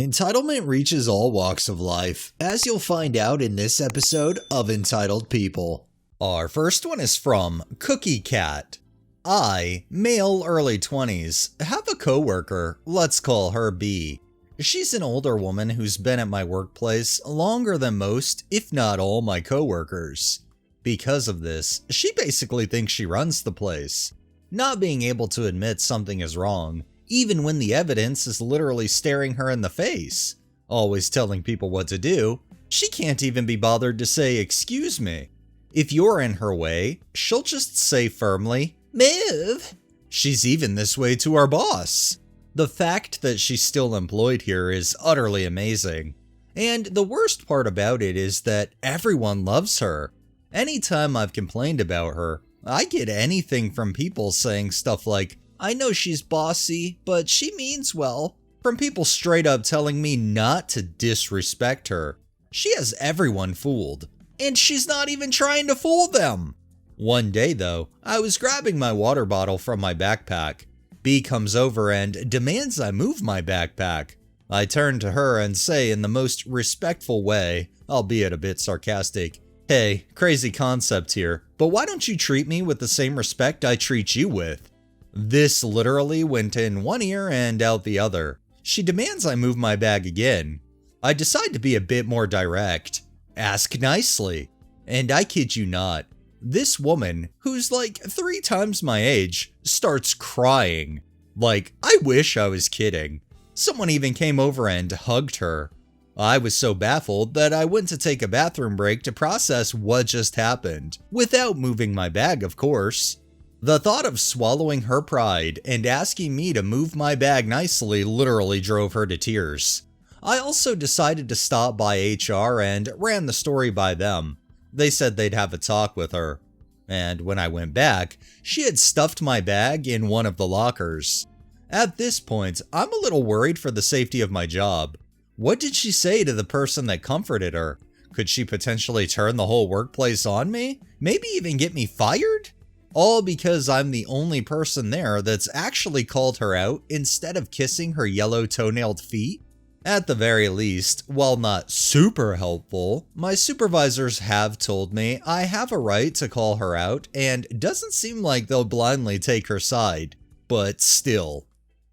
Entitlement reaches all walks of life, as you'll find out in this episode of Entitled People. Our first one is from Cookie Cat. I, male early 20s, have a coworker, let's call her B. She's an older woman who's been at my workplace longer than most, if not all, my coworkers. Because of this, she basically thinks she runs the place. Not being able to admit something is wrong, even when the evidence is literally staring her in the face. Always telling people what to do, she can't even be bothered to say excuse me. If you're in her way, she'll just say firmly, "Move." She's even this way to our boss. The fact that she's still employed here is utterly amazing. And the worst part about it is that everyone loves her. Anytime I've complained about her, I get anything from people saying stuff like, "I know she's bossy, but she means well." From people straight up telling me not to disrespect her. She has everyone fooled. And she's not even trying to fool them. One day though, I was grabbing my water bottle from my backpack. B comes over and demands I move my backpack. I turn to her and say in the most respectful way, albeit a bit sarcastic, "Hey, crazy concept here, but why don't you treat me with the same respect I treat you with?" This literally went in one ear and out the other. She demands I move my bag again. I decide to be a bit more direct. Ask nicely. And I kid you not, this woman, who's like 3 times my age, starts crying. Like, I wish I was kidding. Someone even came over and hugged her. I was so baffled that I went to take a bathroom break to process what just happened, without moving my bag, of course. The thought of swallowing her pride and asking me to move my bag nicely literally drove her to tears. I also decided to stop by HR and ran the story by them. They said they'd have a talk with her. And when I went back, she had stuffed my bag in one of the lockers. At this point, I'm a little worried for the safety of my job. What did she say to the person that comforted her? Could she potentially turn the whole workplace on me? Maybe even get me fired? All because I'm the only person there that's actually called her out instead of kissing her yellow toenailed feet? At the very least, while not super helpful, my supervisors have told me I have a right to call her out and doesn't seem like they'll blindly take her side. But still.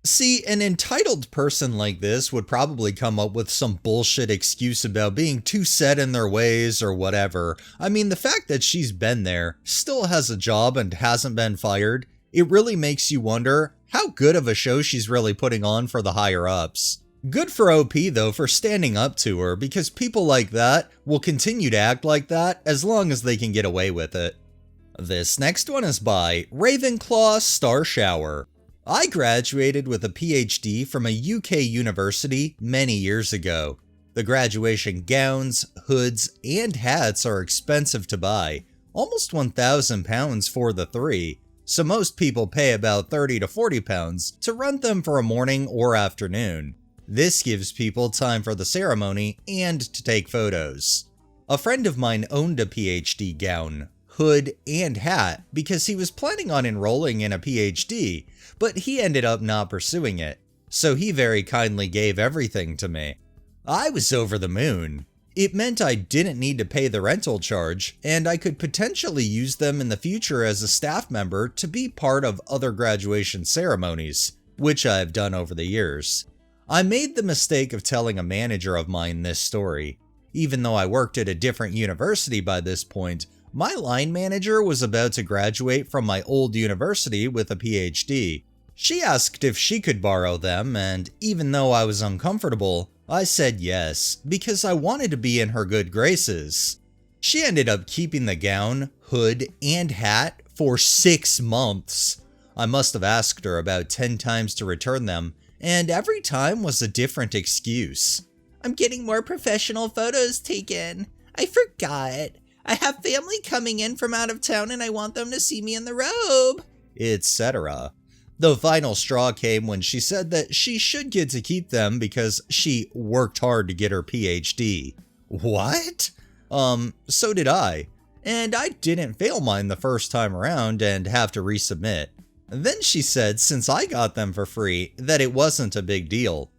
See, an entitled person like this would probably come up with some bullshit excuse about being too set in their ways or whatever. I mean, the fact that she's been there, still has a job and hasn't been fired, it really makes you wonder how good of a show she's really putting on for the higher ups. Good for OP though for standing up to her, because people like that will continue to act like that as long as they can get away with it. This next one is by Ravenclaw Star Shower. I graduated with a PhD from a UK university many years ago. The graduation gowns, hoods, and hats are expensive to buy, almost £1,000 for the 3, so most people pay about £30 to £40 to rent them for a morning or afternoon. This gives people time for the ceremony and to take photos. A friend of mine owned a PhD gown, hood, and hat because he was planning on enrolling in a PhD, but he ended up not pursuing it, so he very kindly gave everything to me. I was over the moon. It meant I didn't need to pay the rental charge, and I could potentially use them in the future as a staff member to be part of other graduation ceremonies, which I've done over the years. I made the mistake of telling a manager of mine this story. Even though I worked at a different university by this point, my line manager was about to graduate from my old university with a PhD. She asked if she could borrow them, and even though I was uncomfortable, I said yes, because I wanted to be in her good graces. She ended up keeping the gown, hood, and hat for 6 months. I must have asked her about 10 times to return them, and every time was a different excuse. "I'm getting more professional photos taken. I forgot. I have family coming in from out of town and I want them to see me in the robe," etc. The final straw came when she said that she should get to keep them because she worked hard to get her PhD. What? So did I. And I didn't fail mine the first time around and have to resubmit. Then she said since I got them for free, that it wasn't a big deal.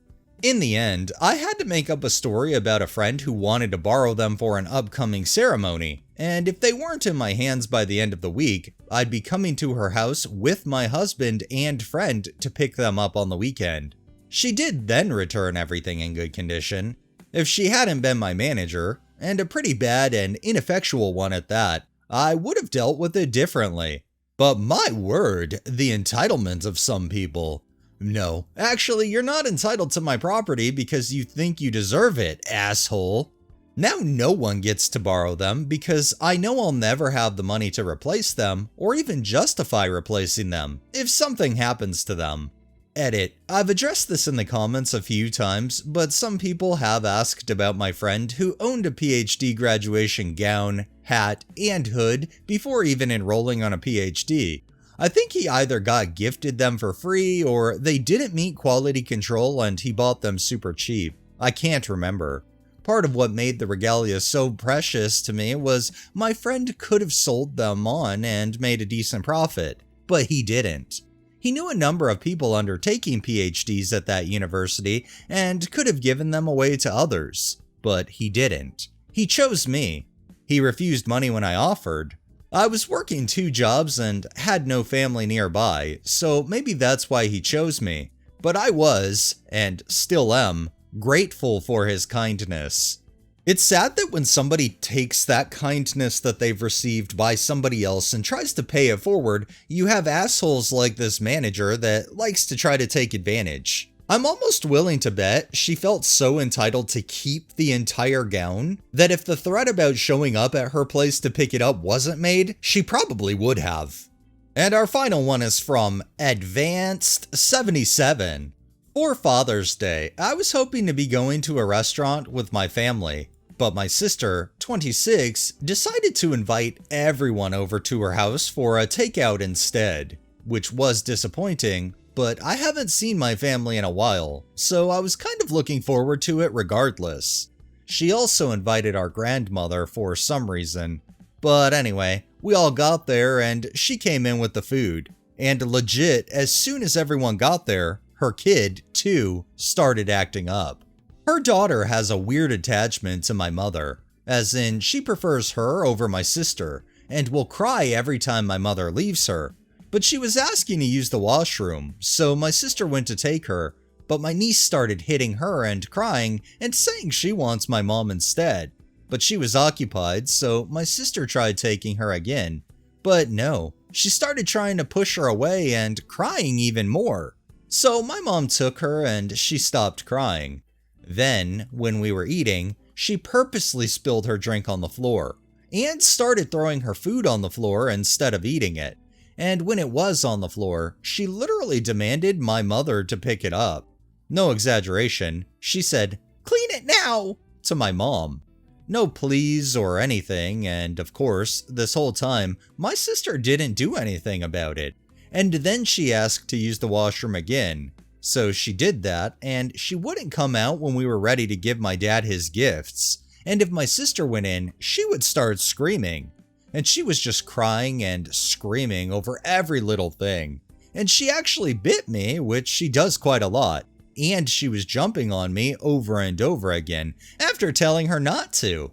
In the end, I had to make up a story about a friend who wanted to borrow them for an upcoming ceremony, and if they weren't in my hands by the end of the week, I'd be coming to her house with my husband and friend to pick them up on the weekend. She did then return everything in good condition. If she hadn't been my manager, and a pretty bad and ineffectual one at that, I would have dealt with it differently. But my word, the entitlement of some people. No, actually, you're not entitled to my property because you think you deserve it, asshole. Now no one gets to borrow them because I know I'll never have the money to replace them or even justify replacing them if something happens to them. Edit. I've addressed this in the comments a few times, but some people have asked about my friend who owned a PhD graduation gown, hat, and hood before even enrolling on a PhD. I think he either got gifted them for free or they didn't meet quality control and he bought them super cheap. I can't remember. Part of what made the regalia so precious to me was my friend could have sold them on and made a decent profit, but he didn't. He knew a number of people undertaking PhDs at that university and could have given them away to others, but he didn't. He chose me. He refused money when I offered. I was working 2 jobs and had no family nearby, so maybe that's why he chose me. But I was, and still am, grateful for his kindness. It's sad that when somebody takes that kindness that they've received by somebody else and tries to pay it forward, you have assholes like this manager that likes to try to take advantage. I'm almost willing to bet she felt so entitled to keep the entire gown that if the threat about showing up at her place to pick it up wasn't made, she probably would have. And our final one is from Advanced77. For Father's Day, I was hoping to be going to a restaurant with my family, but my sister, 26, decided to invite everyone over to her house for a takeout instead, which was disappointing. But I haven't seen my family in a while, so I was kind of looking forward to it regardless. She also invited our grandmother for some reason. But anyway, we all got there and she came in with the food. And legit, as soon as everyone got there, her kid, too, started acting up. Her daughter has a weird attachment to my mother, as in she prefers her over my sister, and will cry every time my mother leaves her. But she was asking to use the washroom, so my sister went to take her, but my niece started hitting her and crying and saying she wants my mom instead. But she was occupied, so my sister tried taking her again. But no, she started trying to push her away and crying even more. So my mom took her and she stopped crying. Then, when we were eating, she purposely spilled her drink on the floor and started throwing her food on the floor instead of eating it. And when it was on the floor, she literally demanded my mother to pick it up. No exaggeration, she said, "Clean it now!" to my mom. No please or anything, and of course, this whole time, my sister didn't do anything about it. And then she asked to use the washroom again. So she did that, and she wouldn't come out when we were ready to give my dad his gifts. And if my sister went in, she would start screaming. And she was just crying and screaming over every little thing. And she actually bit me, which she does quite a lot. And she was jumping on me over and over again after telling her not to.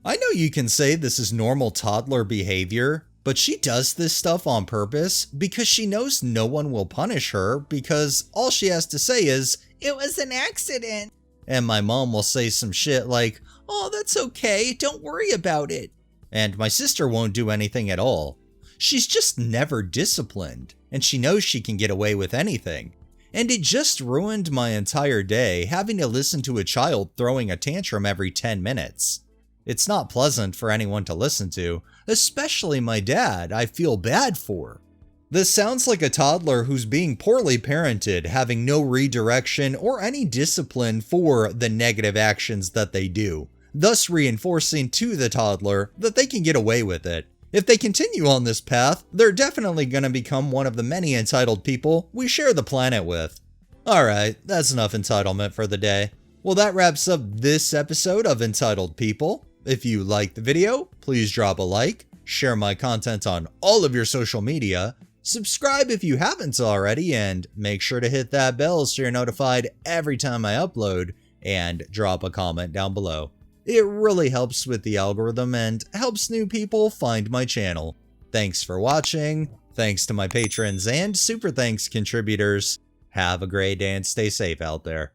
I know you can say this is normal toddler behavior, but she does this stuff on purpose because she knows no one will punish her because all she has to say is, "It was an accident." And my mom will say some shit like, "Oh, that's okay, don't worry about it." And my sister won't do anything at all. She's just never disciplined, and she knows she can get away with anything. And it just ruined my entire day having to listen to a child throwing a tantrum every 10 minutes. It's not pleasant for anyone to listen to, especially my dad, I feel bad for. This sounds like a toddler who's being poorly parented, having no redirection or any discipline for the negative actions that they do, thus reinforcing to the toddler that they can get away with it. If they continue on this path, they're definitely going to become one of the many entitled people we share the planet with. Alright, that's enough entitlement for the day. Well, that wraps up this episode of Entitled People. If you liked the video, please drop a like, share my content on all of your social media, Subscribe if you haven't already, and make sure to hit that bell so you're notified every time I upload, and drop a comment down below. It really helps with the algorithm and helps new people find my channel. Thanks for watching, thanks to my patrons and super thanks contributors. Have a great day and stay safe out there.